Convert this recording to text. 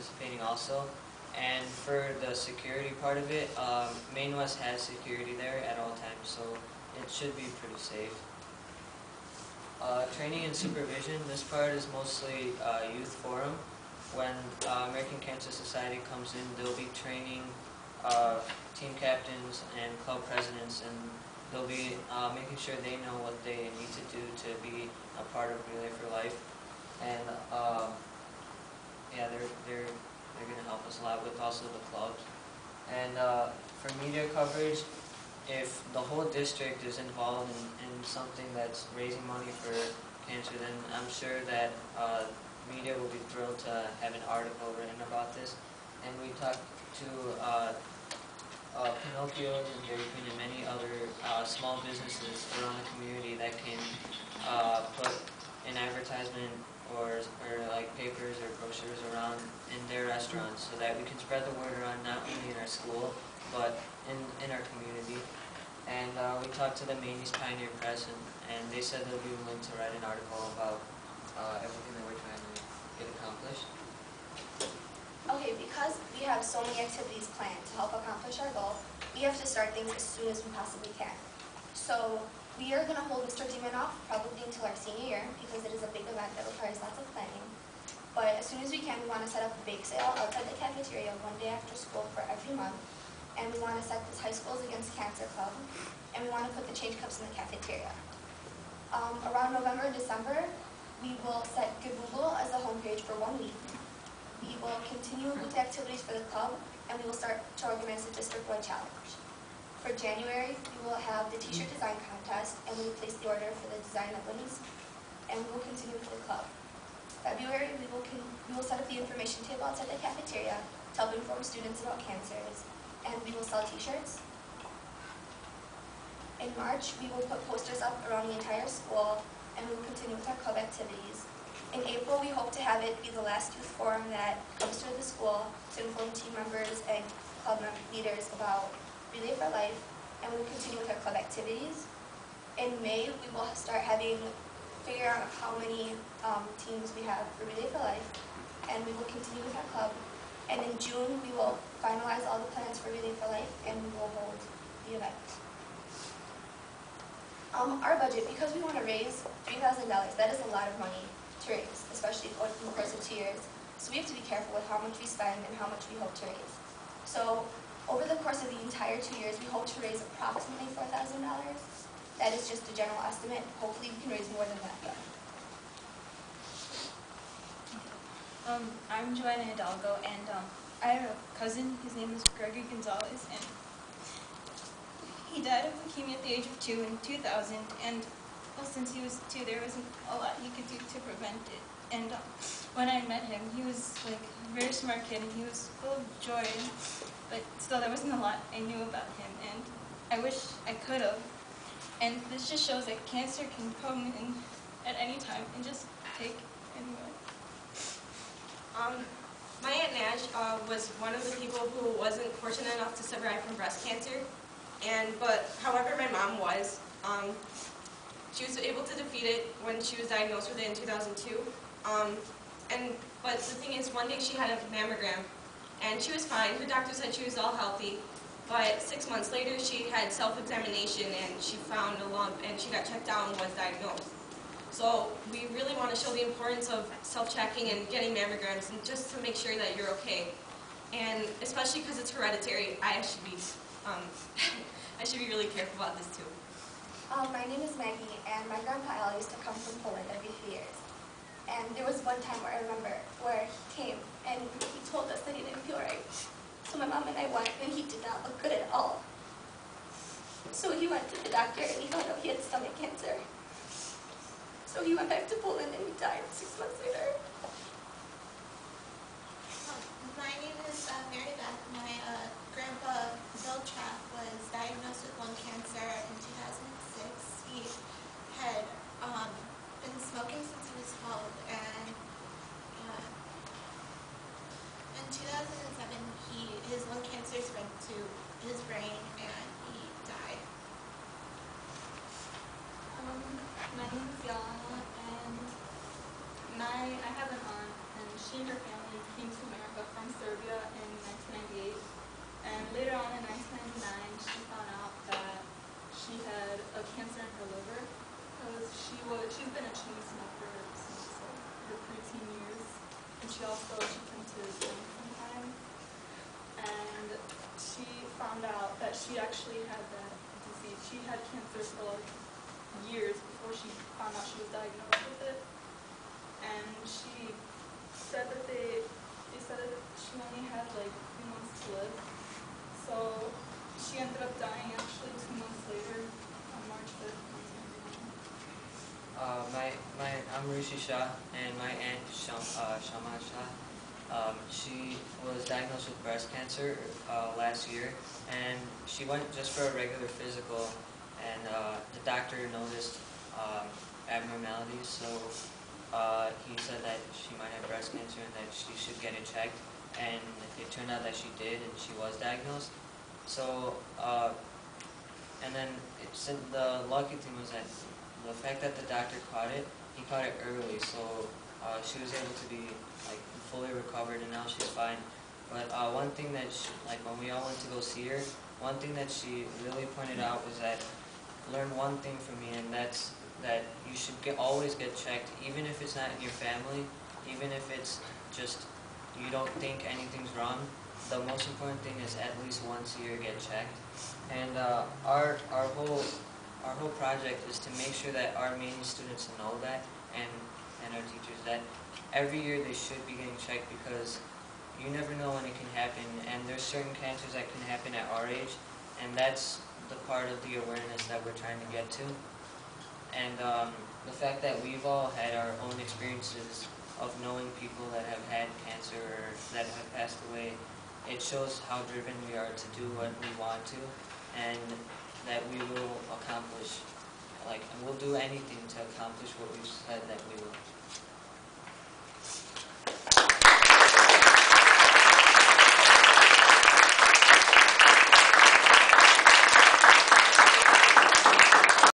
participating also. And for the security part of it, Maine West has security there at all times, so it should be pretty safe. Training and supervision, this part is mostly youth forum. When American Cancer Society comes in, they'll be training team captains and club presidents, and they'll be making sure they know what they need to do to be a part of Relay for Life. And yeah, they're going to help us a lot with also the clubs. And for media coverage, if the whole district is involved in something that's raising money for cancer, then I'm sure that media will be thrilled to have an article written about this. And we talked to Pinocchio's and Dairy Queen and many other small businesses around the community that can put an advertisement or like papers or brochures around in their restaurants, so that we can spread the word around not only in our school but in our community. And we talked to the Maine East Pioneer Press, and they said they'll be willing to write an article about everything that we're trying to get accomplished. Okay, because we have so many activities planned to help accomplish our goal, we have to start things as soon as we possibly can. So we are going to hold Mr. Demon off probably until our senior year, because it is a big event that requires lots of planning. But as soon as we can, we want to set up a bake sale outside the cafeteria one day after school for every month. And we want to set this High Schools Against Cancer Club, and we want to put the change cups in the cafeteria. Around November and December, we will set Google as a homepage for 1 week. We will continue with the activities for the club, and we will start to organize the district-wide challenge. For January, we will have the t-shirt design contest, and we will place the order for the design that wins, and we will continue for the club. February, we will set up the information table outside the cafeteria to help inform students about cancers, and we will sell t-shirts. In March, we will put posters up around the entire school, and we will continue with our club activities. In April, we hope to have it be the last youth forum that comes to the school to inform team members and club leaders about Relay for Life, and we will continue with our club activities. In May, we will figure out how many teams we have for Relay for Life, and we will continue with our club. And in June, we will finalize all the plans for Relay for Life, and we will hold the event. Our budget, because we want to raise $3,000, that is a lot of money to raise, especially in the course of 2 years. So we have to be careful with how much we spend and how much we hope to raise. So over the course of the entire 2 years, we hope to raise approximately $4,000. That is just a general estimate. Hopefully we can raise more than that, though. I'm Joanna Hidalgo, and I have a cousin. His name is Gregory Gonzalez, and he died of leukemia at the age of 2 in 2000, and well, since he was 2, there wasn't a lot he could do to prevent it. And when I met him, he was like a very smart kid, and he was full of joy, but still there wasn't a lot I knew about him, and I wish I could have. And this just shows that cancer can come in at any time and just take anyone. My Aunt Nash was one of the people who wasn't fortunate enough to survive from breast cancer, however my mom was. She was able to defeat it when she was diagnosed with it in 2002. But the thing is, one day she had a mammogram, and she was fine. Her doctor said she was all healthy. But 6 months later, she had self-examination, and she found a lump, and she got checked out and was diagnosed. So we really want to show the importance of self-checking and getting mammograms, and just to make sure that you're okay. And especially because it's hereditary, I should be really careful about this too. My name is Maggie, and my grandpa Al used to come from Poland every few years. And there was one time where I remember where he came and he told us that he didn't feel right. So my mom and I went, and he did not look good at all. So he went to the doctor, and he found out he had stomach cancer. So he went back to Poland, and he died 6 months later. My name is Mary Beth. My grandpa Bill Trapp was diagnosed with lung cancer in 2006. He had been smoking since he was 12, and in 2007 his lung cancer spread to his brain, and he died. My name is Yana, and I have an aunt, and she and her family came to America from preteen years. And she came to drink sometimes. And she found out that she actually had that disease. She had cancer for like years before she found out she was diagnosed with it. And she said that they said that she only had like 3 months to live. So she ended up dying actually 2 months later on March 5th. I'm Rishi Shah, and my aunt Shama Shah. She was diagnosed with breast cancer last year, and she went just for a regular physical, and the doctor noticed abnormalities, so he said that she might have breast cancer and that she should get it checked, and it turned out that she did, and she was diagnosed. So, and then the lucky thing was that the fact that the doctor caught it, he caught it early, so she was able to be like fully recovered, and now she's fine. But one thing that like when we all went to go see her, one thing that she really pointed out was that learn one thing from me, and that's that you should always get checked, even if it's not in your family, even if it's just you don't think anything's wrong. The most important thing is at least once a year get checked. And our whole project is to make sure that our main students know that, and our teachers, that every year they should be getting checked, because you never know when it can happen, and there's certain cancers that can happen at our age, and that's the part of the awareness that we're trying to get to. And the fact that we've all had our own experiences of knowing people that have had cancer or that have passed away, it shows how driven we are to do what we want to, and that we will accomplish, and we'll do anything to accomplish what we've said that we will.